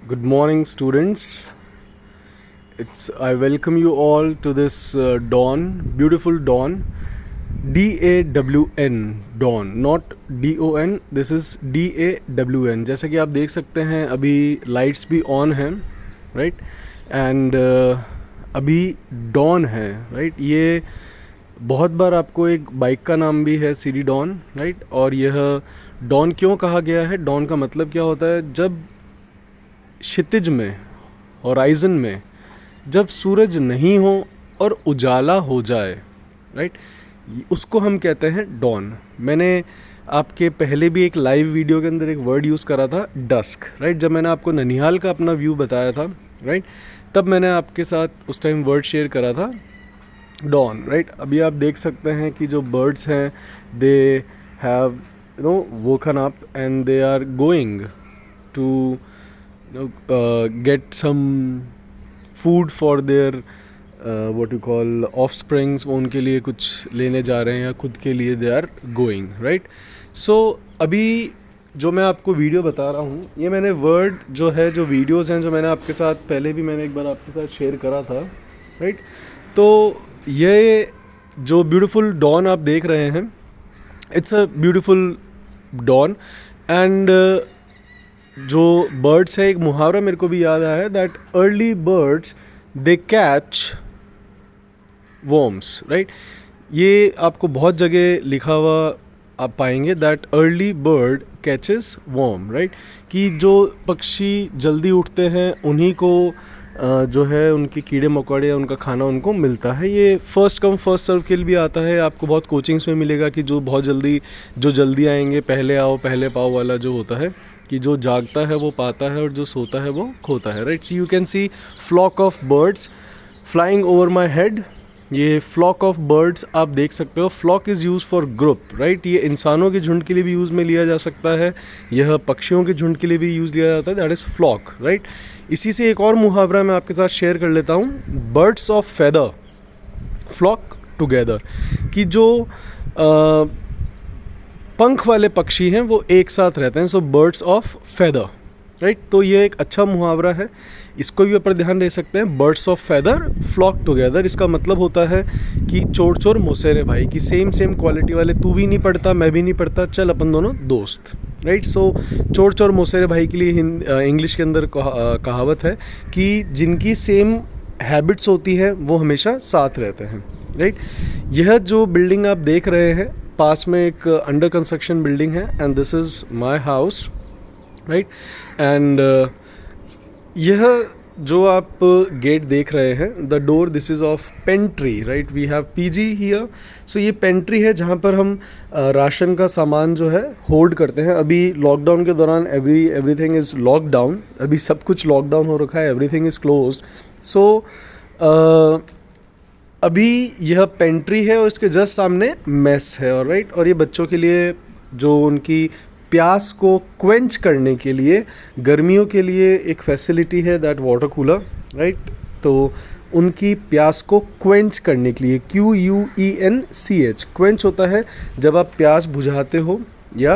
Good morning, students. I welcome you all to this dawn, beautiful dawn. DAWN, dawn, not DON. This is DAWN. जैसा कि आप देख सकते हैं अभी लाइट्स भी ऑन हैं, राइट? एंड अभी डॉन है, राइट? ये बहुत बार आपको एक बाइक का नाम भी है सीरी डॉन, राइट? और यह डॉन क्यों कहा गया है? डॉन का मतलब क्या होता है? जब क्षितिज में, होराइजन में, जब सूरज नहीं हो और उजाला हो जाए, राइट, उसको हम कहते हैं डॉन. मैंने आपके पहले भी एक लाइव वीडियो के अंदर एक वर्ड यूज़ करा था, डस्क, राइट? जब मैंने आपको ननिहाल का अपना व्यू बताया था, राइट, तब मैंने आपके साथ उस टाइम वर्ड शेयर करा था डॉन, राइट? अभी आप देख सकते हैं कि जो बर्ड्स हैं they have woken up and they are going to get some food for their what you call offsprings. वो उनके लिए कुछ लेने जा रहे हैं या खुद के लिए they are going, right? So अभी जो मैं आपको वीडियो बता रहा हूँ, ये मैंने वर्ड जो है, जो वीडियोज़ हैं, जो मैंने आपके साथ पहले भी मैंने एक बार आपके साथ शेयर करा था, राइट? तो ये जो ब्यूटीफुल डॉन आप देख रहे हैं, it's a beautiful dawn. And जो बर्ड्स है, एक मुहावरा मेरे को भी याद आया है, that early birds they catch worms, right? ये आपको बहुत जगह लिखा हुआ आप पाएंगे, that early bird catches worm, right? कि जो पक्षी जल्दी उठते हैं उन्हीं को जो है उनके कीड़े मकोड़े या उनका खाना उनको मिलता है. ये फर्स्ट कम फर्स्ट सर्व के लिए भी आता है. आपको बहुत कोचिंग्स में मिलेगा कि जो जल्दी आएंगे, पहले आओ पहले पाओ वाला जो होता है, कि जो जागता है वो पाता है और जो सोता है वो खोता है, right? So you can see flock of birds flying over my head. ये फ्लॉक ऑफ बर्ड्स आप देख सकते हो. Flock is use for group, right? ये इंसानों के झुंड के लिए भी यूज़ में लिया जा सकता है, यह पक्षियों के झुंड के लिए भी यूज़ लिया जाता है, दैट इज़ फ्लॉक, राइट? इसी से एक और मुहावरा मैं आपके साथ शेयर कर लेता हूँ, birds of feather flock together. कि जो पंख वाले पक्षी हैं वो एक साथ रहते हैं. सो बर्ड्स ऑफ फेदर, राइट? तो ये एक अच्छा मुहावरा है, इसको भी ऊपर ध्यान दे सकते हैं. Birds of feather flock together, इसका मतलब होता है कि चोर चोर मौसेरे भाई, कि सेम क्वालिटी वाले, तू भी नहीं पढ़ता मैं भी नहीं पढ़ता, चल अपन दोनों दोस्त, राइट? सो चोर चोर मौसेरे भाई के लिए इंग्लिश के अंदर कहावत है कि जिनकी सेम हैबिट्स होती है वो हमेशा साथ रहते हैं, राइट? यह जो बिल्डिंग आप देख रहे हैं, पास में एक अंडर कंस्ट्रक्शन बिल्डिंग है, and this is my house, right? And यह जो आप गेट देख रहे हैं, the door, this is of pantry, right? We have PG here. So ये पेंट्री है जहाँ पर हम राशन का सामान जो है होल्ड करते हैं. अभी लॉकडाउन के दौरान एवरीथिंग इज़ लॉकडाउन, अभी सब कुछ लॉकडाउन हो रखा है, एवरीथिंग इज़ क्लोज्ड. सो अभी यह पेंट्री है और इसके जस्ट सामने मेस है, और राइट? और ये बच्चों के लिए जो उनकी प्यास को क्वेंच करने के लिए, गर्मियों के लिए एक फैसिलिटी है, दैट वाटर कूलर, राइट? तो उनकी प्यास को क्वेंच करने के लिए, QUENCH, क्वेंच होता है जब आप प्यास बुझाते हो या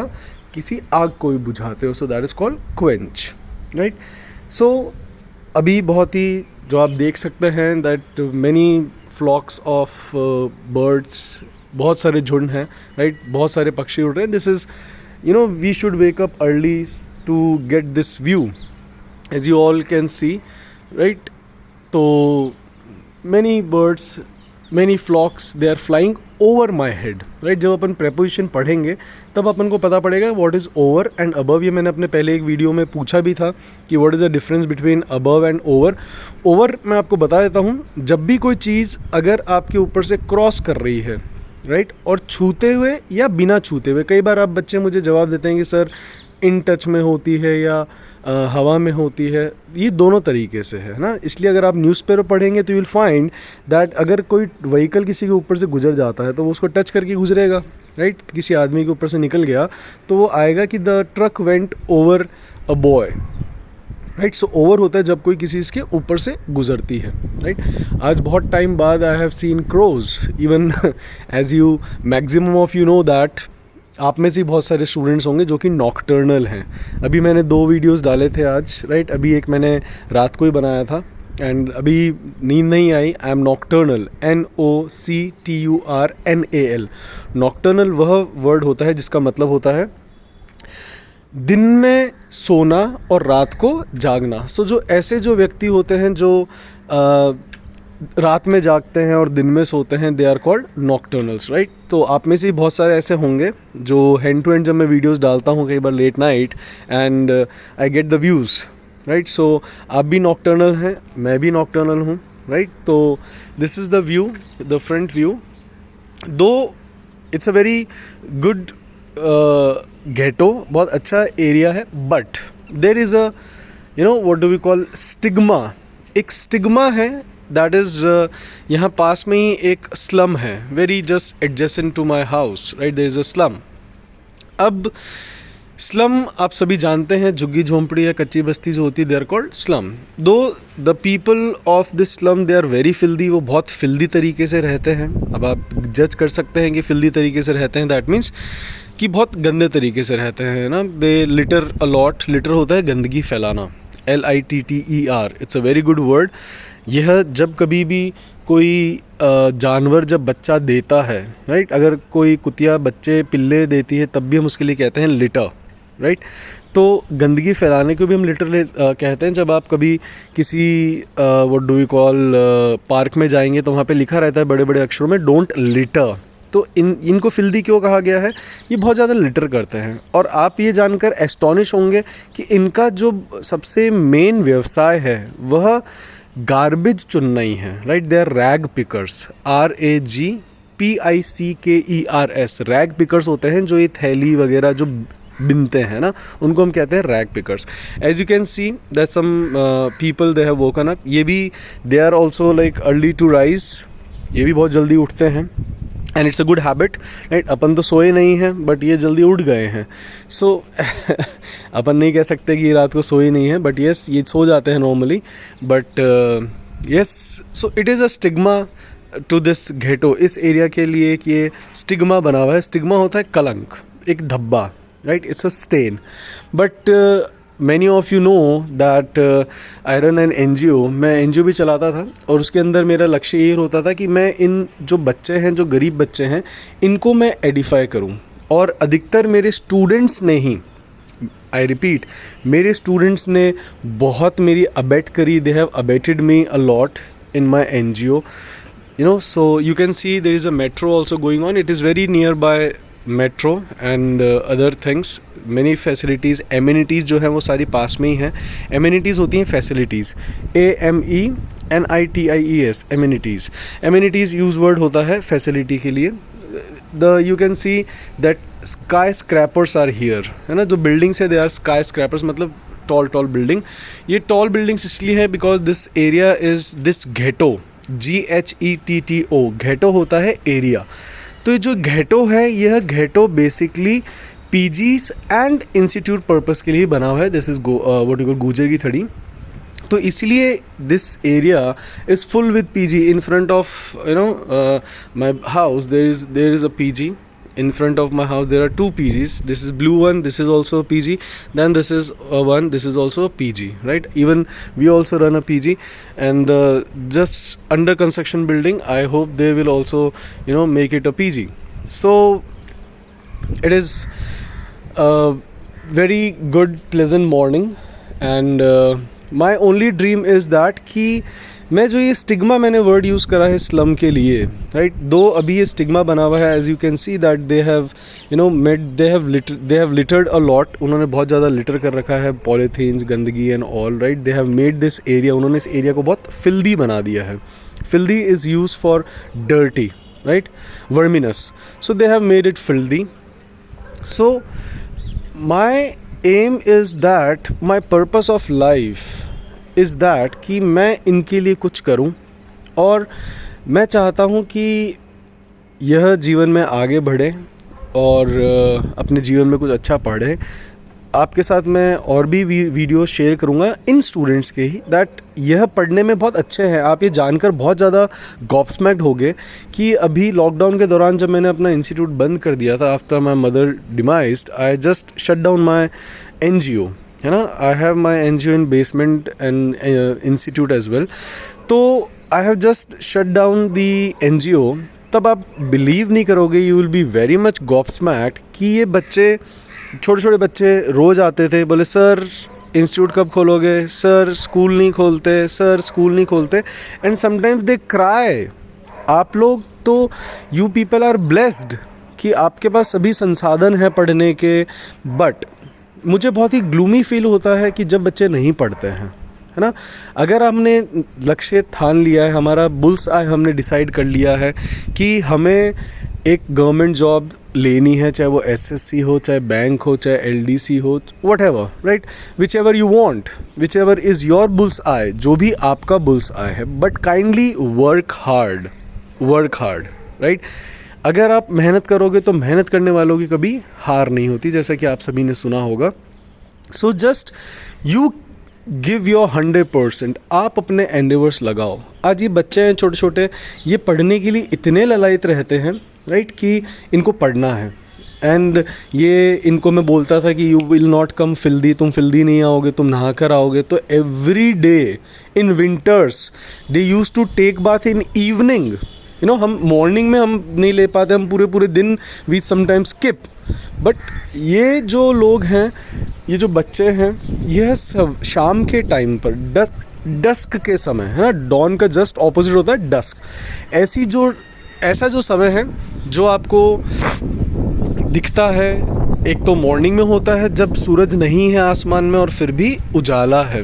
किसी आग को भी बुझाते हो, so that is called quench, right? So अभी बहुत ही जो आप देख सकते हैं, that many flocks of birds, बहुत सारे झुंड हैं, राइट? बहुत सारे पक्षी उड़ रहे हैं. This is, we should wake up early to get this view, as you all can see, right? So many birds, many flocks, they are flying over my head, right? जब अपन preposition पढ़ेंगे तब अपन को पता पड़ेगा what is over and above. ये मैंने अपने पहले एक वीडियो में पूछा भी था कि what is the difference between above and over. over मैं आपको बता देता हूँ, जब भी कोई चीज़ अगर आपके ऊपर से क्रॉस कर रही है, राइट, और छूते हुए या बिना छूते हुए. कई बार आप बच्चे मुझे जवाब देते हैं कि सर इन टच में होती है या हवा में होती है. ये दोनों तरीके से है ना. इसलिए अगर आप न्यूज़पेपर पढ़ेंगे तो यू विल फाइंड दैट अगर कोई व्हीकल किसी के ऊपर से गुजर जाता है तो वो उसको टच करके गुजरेगा, राइट? किसी आदमी के ऊपर से निकल गया तो वो आएगा कि the truck went over a boy, right? So over होता है जब कोई किसी इसके ऊपर से गुजरती है, राइट? आज बहुत टाइम बाद I have seen crows, even as you maximum of you know that आप में से बहुत सारे स्टूडेंट्स होंगे जो कि नॉकटर्नल हैं। अभी मैंने 2 वीडियोस डाले थे आज, राइट। अभी एक मैंने रात को ही बनाया था एंड अभी नींद नहीं आई। I am nocturnal, NOCTURNAL। Nocturnal वह वर्ड होता है जिसका मतलब होता है दिन में सोना और रात को जागना। सो जो ऐसे जो व्यक्ति होते हैं जो रात में जागते हैं और दिन में सोते हैं, दे आर कॉल्ड नॉकटर्नल्स, राइट। तो आप में से बहुत सारे ऐसे होंगे जो हैंड टू हैंड जब मैं वीडियोस डालता हूँ कई बार late night and I get the views, right. So आप भी नॉकटर्नल हैं, मैं भी नॉकटर्नल हूँ, राइट। तो this is the view, the front view. Though it's a very good ghetto, बहुत अच्छा एरिया है, but there is a what do we call stigma. एक स्टिग्मा है, दैट इज़ यहाँ पास में ही एक स्लम है, very just adjacent to my house, right. There is a slum. अब स्लम आप सभी जानते हैं, झुग्गी झोंपड़ी या कच्ची बस्ती जो होती है, they are called slum. Though the people of this slum they are very filthy, वो बहुत फिल्दी तरीके से रहते हैं। अब आप जज कर सकते हैं कि फिल्दी तरीके से रहते हैं, दैट मीन्स कि बहुत गंदे तरीके से रहते हैं ना। दे लिटर अलॉट, लिटर होता है गंदगी फैलाना, LITTER, it's a very good word. यह जब कभी भी कोई जानवर जब बच्चा देता है, राइट, अगर कोई कुतिया बच्चे पिल्ले देती है तब भी हम उसके लिए कहते हैं लिटर, राइट। तो गंदगी फैलाने को भी हम लिटर कहते हैं। जब आप कभी किसी what do we call park में जाएंगे तो वहाँ पे लिखा रहता है बड़े बड़े अक्षरों में डोंट लिटर। तो इनको फिल्दी क्यों कहा गया है? ये बहुत ज़्यादा लिटर करते हैं। और आप ये जानकर एस्टॉनिश होंगे कि इनका जो सबसे मेन व्यवसाय है वह गार्बेज चुनना ही है, right. They are rag pickers, RAGPICKERS। Rag pickers होते हैं जो ये थैली वगैरह जो बिनते हैं ना, उनको हम कहते हैं rag pickers. As you can see that some people they have woken up. ये भी they are also like early to rise, ये भी बहुत जल्दी उठते हैं and it's a good habit, right. अपन तो सोए नहीं हैं बट ये जल्दी उठ गए हैं। सो अपन नहीं कह सकते कि ये रात को सोए नहीं हैं, बट येस ये सो जाते हैं normally, but yes. So it is a stigma to this ghetto, इस एरिया के लिए कि ये स्टिग्मा बना हुआ है। स्टिग्मा होता है कलंक, एक धब्बा, right, it's a stain. But many of you know that I run an NGO। मैं NGO भी चलाता था और उसके अंदर मेरा लक्ष्य ये होता था कि मैं इन जो बच्चे हैं, जो गरीब बच्चे हैं, इनको मैं एडिफाई करूं। और अधिकतर मेरे स्टूडेंट्स ने ही, आई रिपीट, मेरे स्टूडेंट्स ने बहुत मेरी अबेट करी। They have abetted me a lot in my NGO, so you can see there is a metro also going on. It is very nearby metro and other things, many facilities, amenities जो है वो सारी पास में ही हैं। amenities होती हैं facilities, AMENITIES, amenities। amenities use word होता है facility के लिए। you can see that skyscrapers are here, है ना। जो buildings है they are skyscrapers, मतलब tall building। ये tall buildings इसलिए है because this area is this ghetto, GHETTO। Ghetto होता है एरिया। तो जो घेटो है, यह ghetto basically PGs and institute purpose के लिए बना हुआ है। This is what you call गुजर की थड़ी। तो इसलिए this area is full with PG। In front of my house there is a PG। In front of my house there are 2 PGs. This is blue one, this is also a PG, then this is one, this is also a PG, right? Even we also run a PG, and just under construction building, I hope they will also make it a PG. So it is a very good pleasant morning, and my only dream is that कि मैं जो ये stigma मैंने word use करा है slum के लिए, right. दो अभी ये स्टिग्मा बना हुआ है, as you can see that they have they have littered a lot. उन्होंने बहुत ज़्यादा लिटर कर रखा है, पॉलीथीन्स, गंदगी and all, right. They have made this area, उन्होंने इस एरिया को बहुत फिल्दी बना दिया है। Filthy is use for dirty, right, verminous. So they have made it filthy. So my aim is that, my purpose of life is that कि मैं इनके लिए कुछ करूं, और मैं चाहता हूं कि यह जीवन में आगे बढ़े और अपने जीवन में कुछ अच्छा पढ़े। आपके साथ मैं और भी वीडियो शेयर करूंगा इन स्टूडेंट्स के ही, दैट यह पढ़ने में बहुत अच्छे हैं। आप ये जानकर बहुत ज़्यादा गॉब्समैक्ड हो गए कि अभी लॉकडाउन के दौरान जब मैंने अपना इंस्टीट्यूट बंद कर दिया था, after my mother demised, I just shut down my NGO, है ना। I have my NGO in basement and institute as well. तो I have just shut down the NGO। तब आप बिलीव नहीं करोगे, you will be very much gobsmacked कि ये बच्चे, छोटे छोटे बच्चे रोज़ आते थे, बोले सर इंस्टीट्यूट कब खोलोगे, सर स्कूल नहीं खोलते, सर स्कूल नहीं खोलते। And sometimes they cry. आप लोग तो, यू पीपल आर ब्लेस्ड कि आपके पास सभी संसाधन हैं पढ़ने के। बट मुझे बहुत ही ग्लूमी फील होता है कि जब बच्चे नहीं पढ़ते हैं, है ना। अगर हमने लक्ष्य ठान लिया है, हमारा बुल्स आई हमने डिसाइड कर लिया है कि हमें एक गवर्नमेंट जॉब लेनी है, चाहे वो SSC हो, चाहे बैंक हो, चाहे LDC हो, what ever, right, which ever you want, which ever is your bulls आई, जो भी आपका बुल्स आई है। But kindly work hard, right. अगर आप मेहनत करोगे तो मेहनत करने वालों की कभी हार नहीं होती, जैसा कि आप सभी ने सुना होगा। So just you give your 100%। आप अपने एंडेवर्स लगाओ। आज ये बच्चे हैं छोटे छोटे, ये पढ़ने के लिए इतने ललायत रहते हैं, राइट, कि इनको पढ़ना है। एंड ये इनको मैं बोलता था कि you will not come filthy, तुम फिल्दी नहीं आओगे, तुम नहा कर आओगे। तो every day in winters they use to take bath in evening. You know, हम मॉर्निंग में हम नहीं ले पाते, हम पूरे पूरे दिन वी समटाइम्स स्किप। बट ये जो लोग हैं, ये जो बच्चे हैं, यह सब शाम के टाइम पर, डस्क के समय, है ना, डॉन का जस्ट ऑपोजिट होता है डस्क। ऐसा जो समय है जो आपको दिखता है, एक तो मॉर्निंग में होता है जब सूरज नहीं है आसमान में और फिर भी उजाला है।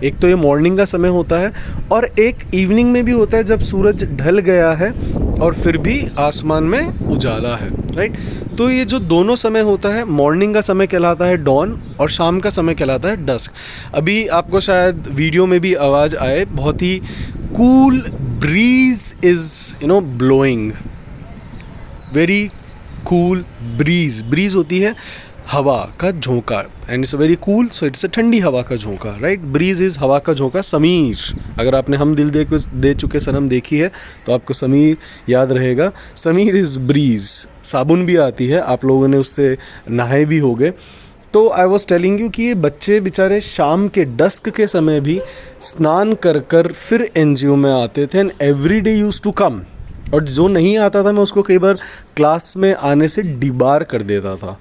एक तो ये मॉर्निंग का समय होता है, और एक इवनिंग में भी होता है जब सूरज ढल गया है और फिर भी आसमान में उजाला है, राइट। तो ये जो दोनों समय होता है, मॉर्निंग का समय कहलाता है डॉन और शाम का समय कहलाता है डस्क। अभी आपको शायद वीडियो में भी आवाज़ आए, बहुत ही cool breeze is blowing, very cool breeze होती है हवा का झोंका, and it's very cool, so it's a ठंडी हवा का झोंका, राइट। ब्रीज इज़ हवा का झोंका। समीर, अगर आपने हम दिल दे चुके सनम देखी है तो आपको समीर याद रहेगा। Sameer is breeze. साबुन भी आती है, आप लोगों ने उससे नहाए भी होंगे। तो आई वॉज टेलिंग यू कि ये बच्चे बेचारे शाम के डस्क के समय भी स्नान कर फिर NGO में आते थे, and every day use to come. और जो नहीं आता था, मैं उसको कई बार क्लास में आने से डिबार कर देता था।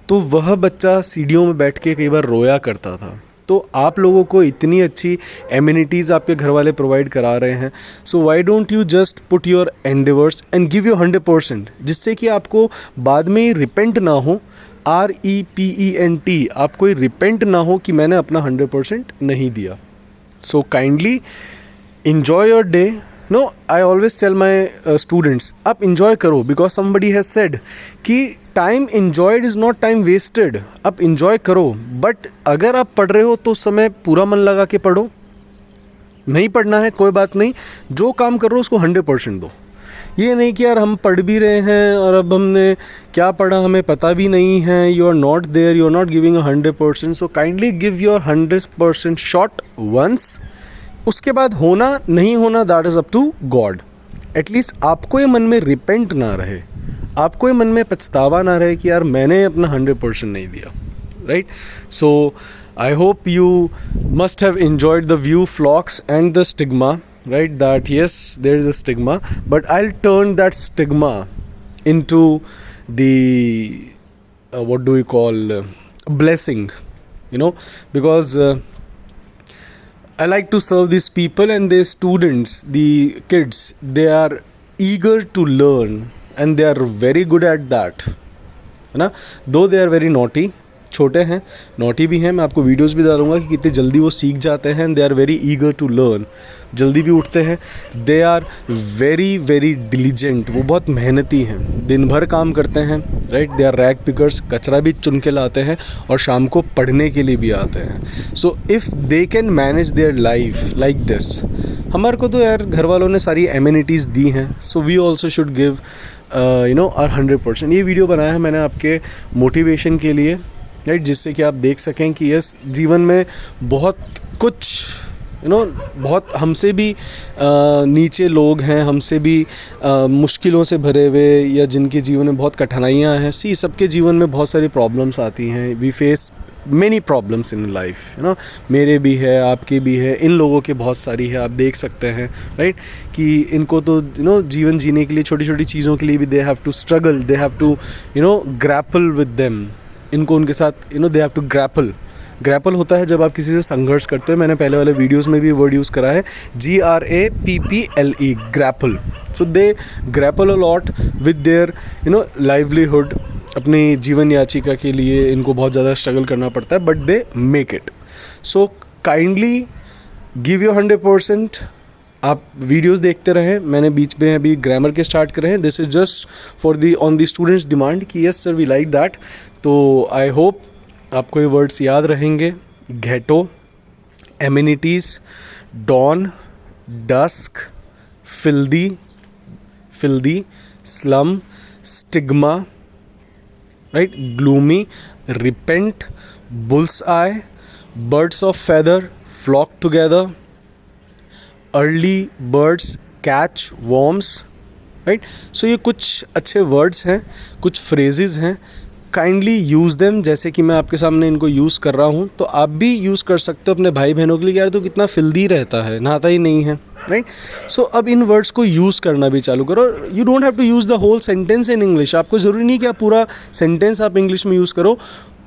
तो वह बच्चा सीढ़ियों में बैठ के कई बार रोया करता था। तो आप लोगों को इतनी अच्छी एमिनिटीज़ आपके घर वाले प्रोवाइड करा रहे हैं, so why don't you just put your endeavours and give your 100%, जिससे कि आपको बाद में रिपेंट ना हो, REPENT, आपको रिपेंट ना हो कि मैंने अपना 100% नहीं दिया। So kindly enjoy your day. No, I always tell my students, आप enjoy करो, because somebody has said कि time enjoyed is not time wasted. आप enjoy करो, but अगर आप पढ़ रहे हो तो समय पूरा मन लगा के पढ़ो। नहीं पढ़ना है कोई बात नहीं, जो काम कर रहे हो उसको 100% दो। ये नहीं कि यार हम पढ़ भी रहे हैं और अब हमने क्या पढ़ा हमें पता भी नहीं है। You are not there, you are not giving 100%. So kindly give your 100% shot once. उसके बाद होना नहीं होना that is up to God. At least आपको ये मन में रिपेंट ना रहे, आपको ये मन में पछतावा ना रहे कि यार मैंने अपना 100% नहीं दिया. Right. So I hope you must have enjoyed the view flocks and the stigma, right? That yes, there is a stigma, but I'll turn that stigma into the what do we call blessing, you know, because I like to serve these people and their students, the kids. They are eager to learn and they are very good at that, है ना? Though they are very naughty. छोटे हैं, naughty भी हैं. मैं आपको videos भी डालूंगा कि कितने जल्दी वो सीख जाते हैं. They are very eager to learn. जल्दी भी उठते हैं. They are very very diligent. वो बहुत मेहनती हैं, दिन भर काम करते हैं. Right. They are rag pickers. कचरा भी चुन के लाते हैं और शाम को पढ़ने के लिए भी आते हैं. So if they can manage their life like this, हमारे को तो यार घर वालों ने सारी एमिनिटीज़ दी हैं. So we also should give our 100%. ये वीडियो बनाया है मैंने आपके मोटिवेशन के लिए, राइट, जिससे कि आप देख सकें कि यस, जीवन में बहुत कुछ बहुत हमसे भी नीचे लोग हैं, हमसे भी मुश्किलों से भरे हुए, या जिनके जीवन में बहुत कठिनाइयाँ हैं। सबके जीवन में बहुत सारी प्रॉब्लम्स आती हैं। We face many problems in life, मेरे भी है, आपके भी है, इन लोगों के बहुत सारी है। आप देख सकते हैं राइट कि इनको तो जीवन जीने के लिए छोटी छोटी चीज़ों के लिए भी they have to struggle, they have to grapple with them. इनको उनके साथ दे हैव टू ग्रैपल होता है जब आप किसी से संघर्ष करते हो। मैंने पहले वाले वीडियोस में भी वर्ड यूज़ करा है, GRAPPLE, grapple. So they grapple a lot with their livelihood. अपनी जीवन याचिका के लिए इनको बहुत ज़्यादा स्ट्रगल करना पड़ता है, but they make it. So kindly give your 100%। आप वीडियोस देखते रहें। मैंने बीच में अभी ग्रामर के स्टार्ट करे हैं। This is just for the on the students demand कि yes sir we like that. तो आई होप आपको ये वर्ड्स याद रहेंगे। Ghetto, amenities, dawn, dusk, filthy, slum, stigma, right, gloomy, repent, bull's eye, birds of feather, flock together, early birds catch worms, right. So ये कुछ अच्छे words हैं, कुछ फ्रेजेस हैं। काइंडली यूज़ देम, जैसे कि मैं आपके सामने इनको यूज़ कर रहा हूँ, तो आप भी यूज़ कर सकते हो अपने भाई बहनों के लिए। यार तो कितना फिल्दी रहता है, नहाता ही नहीं है, राइट। सो अब इन वर्ड्स को यूज़ करना भी चालू करो। You don't have to use the whole sentence in English. आपको ज़रूरी नहीं कि आप पूरा सेंटेंस आप इंग्लिश में यूज़ करो।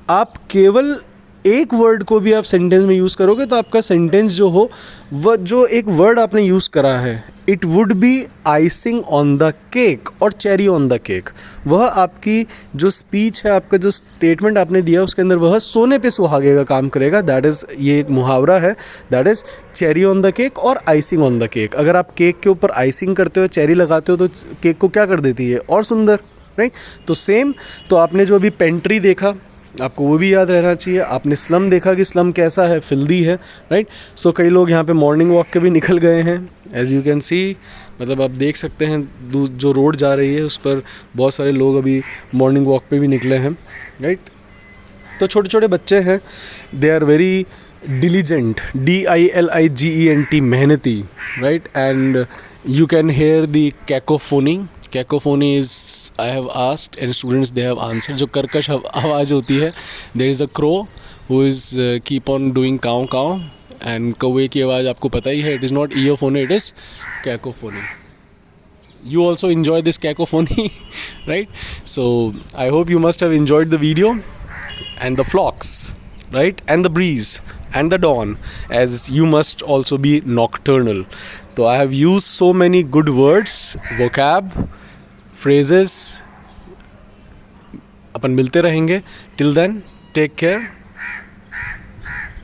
आप केवल एक वर्ड को भी आप सेंटेंस में यूज़ करोगे तो आपका सेंटेंस जो हो, वह जो एक वर्ड आपने यूज़ करा है, it would be icing on the cake और चेरी ऑन द केक। वह आपकी जो स्पीच है, आपका जो स्टेटमेंट आपने दिया उसके अंदर वह सोने पे सुहागे का काम करेगा। दैट इज़, ये एक मुहावरा है, that is cherry on the cake और आइसिंग ऑन द केक। अगर आप केक के ऊपर आइसिंग करते हो, चेरी लगाते हो, तो केक को क्या कर देती है, और सुंदर, राइट। तो सेम, तो आपने जो अभी पेंट्री देखा, आपको वो भी याद रहना चाहिए। आपने स्लम देखा कि स्लम कैसा है, फिल्दी है, राइट। सो कई लोग यहाँ पे मॉर्निंग वॉक के भी निकल गए हैं, एज़ यू कैन सी। मतलब आप देख सकते हैं जो रोड जा रही है उस पर बहुत सारे लोग अभी मॉर्निंग वॉक पे भी निकले हैं, राइट। तो छोटे छोटे बच्चे हैं, they are very diligent, DILIGENT, मेहनती, right. And you can hear the cacophony. Cacophony is, I have asked and students they have answered. जो कर्कश आवाज़ होती है, there is a crow who is keep on doing काव काव, and कौवे की आवाज़ आपको पता ही है, it is not eophony, it is cacophony. You also enjoy this cacophony, right? So I hope you must have enjoyed the video and the flocks, right, and the breeze and the dawn, as you must also be nocturnal. So I have used so many good words, vocab, phrases. अपन मिलते रहेंगे. Till then, take care.